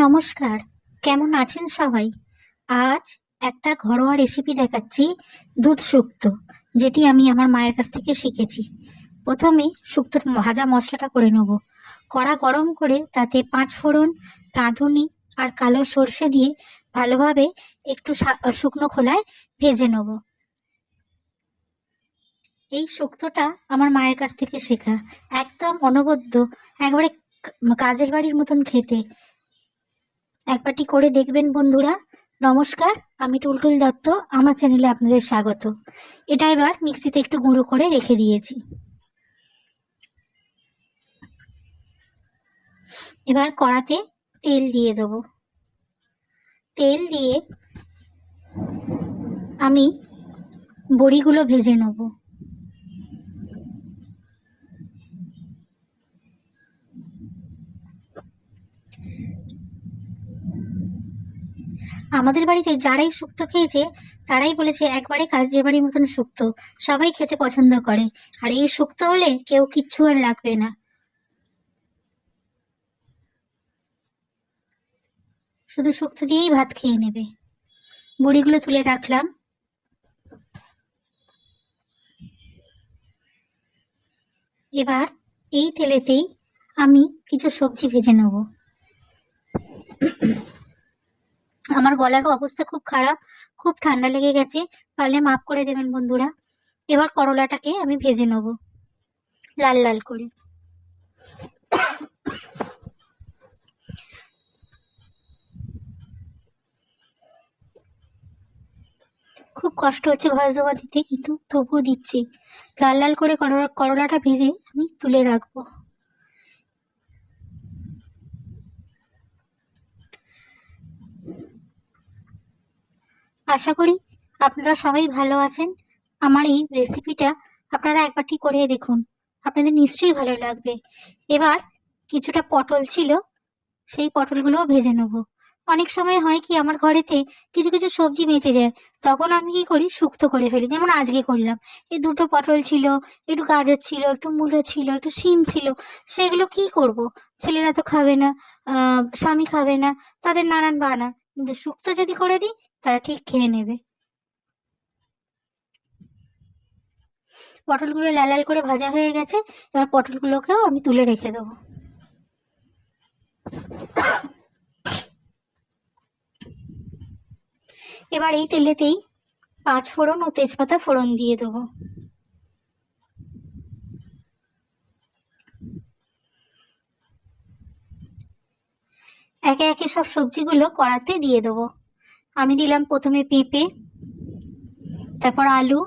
নমস্কার। কেমন আছেন সবাই? আজ একটা ঘরোয়া রেসিপি দেখাচ্ছি, দুধ শুক্তো, যেটি আমি আমার মায়ের কাছ থেকে শিখেছি। প্রথমে শুক্তোর ভাজা মশলাটা করে নেব। কড়া গরম করে তাতে ৫ ফোড়ন, রাঁধুনি আর কালো সর্ষে দিয়ে ভালোভাবে একটু শুকনো খোলায় ভেজে নেব। এই শুক্তোটা আমার মায়ের কাছ থেকে শেখা, একদম অনবদ্য, একবারে কাজের বাড়ির মতন খেতে। একবারটি করে দেখবেন বন্ধুরা। নমস্কার, আমি টুলটুল দত্ত, আমার চ্যানেলে আপনাদের স্বাগত। এটা এবার মিক্সিতে একটু গুঁড়ো করে রেখে দিয়েছি। এবার কড়াতে তেল দিয়ে দেবো। তেল দিয়ে আমি বড়িগুলো ভেজে নেব। আমাদের বাড়িতে যারাই শুক্তো খেয়েছে তারাই বলেছে একবারে কাজের বাড়ির মতন শুক্তো, সবাই খেতে পছন্দ করে। আর এই শুক্তো হলে কেউ কিচ্ছু আর লাগবে না, শুধু শুক্তো দিয়েই ভাত খেয়ে নেবে। বড়িগুলো তুলে রাখলাম। এবার এই তেলেতেই আমি কিছু সবজি ভেজে নেব। আমার গলার অবস্থা খুব খারাপ, খুব ঠান্ডা লেগে গেছে, পারলে মাফ করে দেবেন বন্ধুরা। এবার করলাটাকে আমি ভেজে নেব লাল লাল করে। খুব কষ্ট হচ্ছে ভয়েস ওভার দিতে, কিন্তু তবুও দিচ্ছি। লাল লাল করে করলাটা ভেজে আমি তুলে রাখবো। আশা করি আপনারা সবাই ভালো আছেন। আমার এই রেসিপিটা আপনারা একবারটি করে দেখুন, আপনাদের নিশ্চয়ই ভালো লাগবে। এবার কিছুটা পটল ছিল, সেই পটলগুলোও ভেজে নেব। অনেক সময় হয় কি, আমার ঘরেতে কিছু কিছু সবজি বেঁচে যায়, তখন আমি কি করি, শুক্তো করে ফেলি। যেমন আজকে করলাম, এই দুটো পটল ছিল, একটু গাজর ছিল, একটু মূলো ছিল, একটু শিম ছিল। সেগুলো কি করব, ছেলেরা তো খাবে না, স্বামী খাবে না, তাদের নানান বাহানা। কিন্তু শুক্তো যদি করে দিই, তারা ঠিক খেয়ে নেবে। পটলগুলো লাল লাল করে ভাজা হয়ে গেছে, এবার পটলগুলোকেও আমি তুলে রেখে দেবো। এবার এই তেলেতেই ৫ ফোড়ন ও তেজপাতা ফোড়ন দিয়ে দেবো। একে একে সব সবজিগুলো কড়াতে দিয়ে দেবো। আমি দিলাম প্রথমে পেঁপে, তারপর আলু,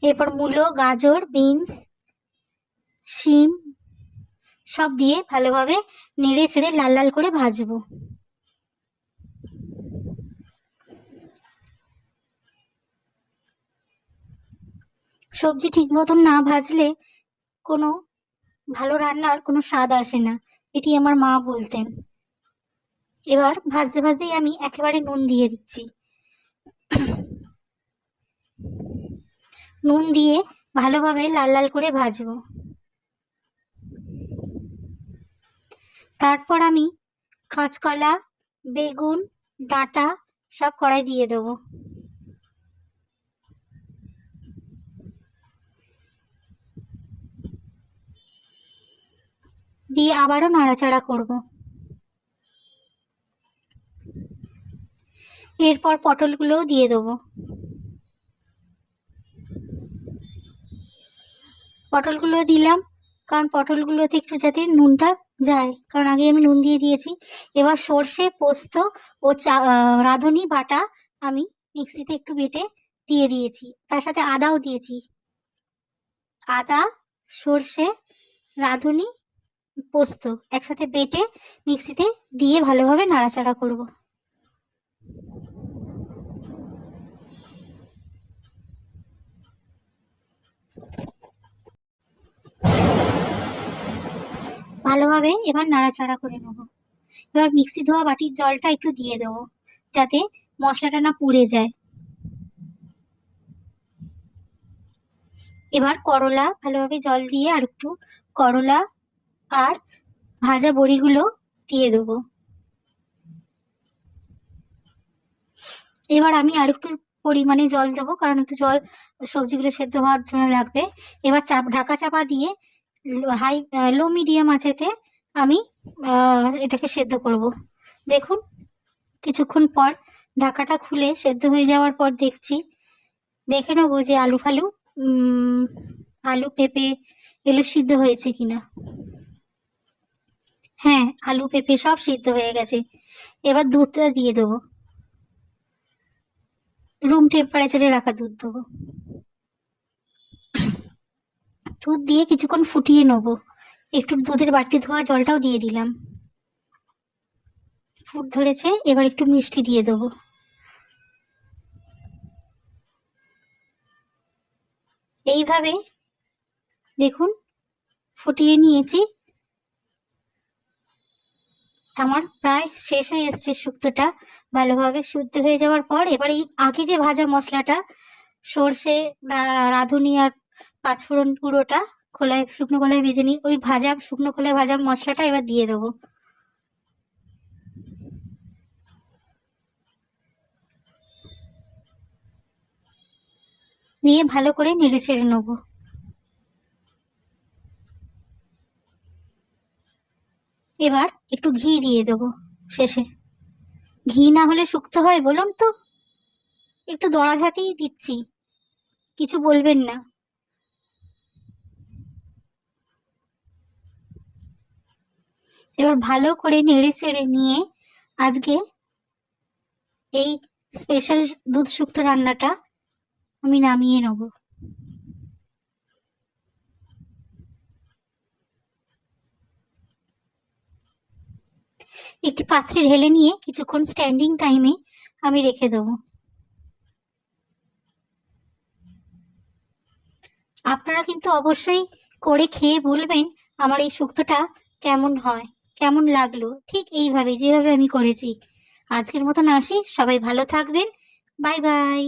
এরপর মূলো, গাজর, বিনস, শিম, সব দিয়ে ভালোভাবে নেড়ে ছেড়ে লাল লাল করে ভাজবো। সবজি ঠিক মতন না ভাজলে কোনো ভালো রান্নার কোনো স্বাদ আসে না, এটি আমার মা বলতেন। এবার ভাজতে ভাজতেই আমি একেবারে নুন দিয়ে দিচ্ছি। নুন দিয়ে ভালোভাবে লাল লাল করে ভাজবো। তারপর আমি কাঁচকলা, বেগুন, ডাঁটা সব কড়াই দিয়ে দেবো। দিয়ে আবারও নাড়াচাড়া করব। এরপর পটলগুলোও দিয়ে দেবো। পটলগুলো দিলাম, কারণ পটলগুলোতে একটু যাতে নুনটা যায়, কারণ আগে আমি নুন দিয়ে দিয়েছি। এবার সর্ষে, পোস্ত ও রাঁধুনি বাটা আমি মিক্সিতে একটু বেটে দিয়ে দিয়েছি, তার সাথে আদাও দিয়েছি। আদা, সর্ষে, রাঁধুনি, পোস্ত একসাথে বেটে মিক্সিতে দিয়ে ভালোভাবে নাড়াচাড়া করব। ভালোভাবে এবার নাড়াচাড়া করে নেব। এবার মিক্সি ধোয়া বাটির জলটা একটু দিয়ে দেবো, যাতে মশলাটা না পুড়ে যায়। এবার করলা ভালোভাবে জল দিয়ে আর একটু করলা আর ভাজা বড়িগুলো দিয়ে দেবো। এবার আমি আর একটু পরিমাণে জল দেবো, কারণ একটু জল সবজিগুলো সেদ্ধ হওয়ার জন্য লাগবে। এবার ঢাকা চাপা দিয়ে লো মিডিয়াম আঁচেতে আমি এটাকে সেদ্ধ করব। দেখুন, কিছুক্ষণ পর ঢাকাটা খুলে সেদ্ধ হয়ে যাওয়ার পর দেখে নেবো যে আলু পেঁপে এগুলো সিদ্ধ হয়েছে কিনা। হ্যাঁ, আলু পেঁপে সব সিদ্ধ হয়ে গেছে। এবার দুধটা দিয়ে দেবো, রুম টেম্পারেচারে রাখা দুধ দেবো। দুধ দিয়ে কিছুক্ষণ ফুটিয়ে নেবো। একটু দুধের বাটি ধোয়া জলটাও দিয়ে দিলাম। ফুট ধরেছে, এবার একটু মিষ্টি দিয়ে দেবো। এইভাবে দেখুন ফুটিয়ে নিয়েছি। আমার প্রায় শেষ হয়ে এসছে শুক্তোটা। ভালোভাবে সিদ্ধ হয়ে যাওয়ার পর এবার এই আগে যে ভাজা মশলাটা, সর্ষে, রাঁধুনি আর পাঁচফোড়ন গুঁড়োটা শুকনো কলায় ভেজে নিই, ওই শুকনো কলায় ভাজা মশলাটা এবার দিয়ে দেবো। দিয়ে ভালো করে নেড়ে চেড়ে নেবো। এবার একটু ঘি দিয়ে দেবো শেষে। ঘি না হলে শুক্তো হয় বলুন তো? একটু দড়াঝাতেই দিচ্ছি, কিছু বলবেন না। এবার ভালো করে নেড়ে চেড়ে নিয়ে আজকে এই স্পেশাল দুধ শুক্তো রান্নাটা আমি নামিয়ে নেব। একটি পাত্রে ঢেলে নিয়ে কিছুক্ষণ স্ট্যান্ডিং টাইমে আমি রেখে দেবো। আপনারা কিন্তু অবশ্যই করে খেয়ে বলবেন আমার এই শুক্তোটা কেমন হয়, কেমন লাগলো, ঠিক এইভাবে যেভাবে আমি করেছি। আজকের মতন আসি, সবাই ভালো থাকবেন। Bye bye.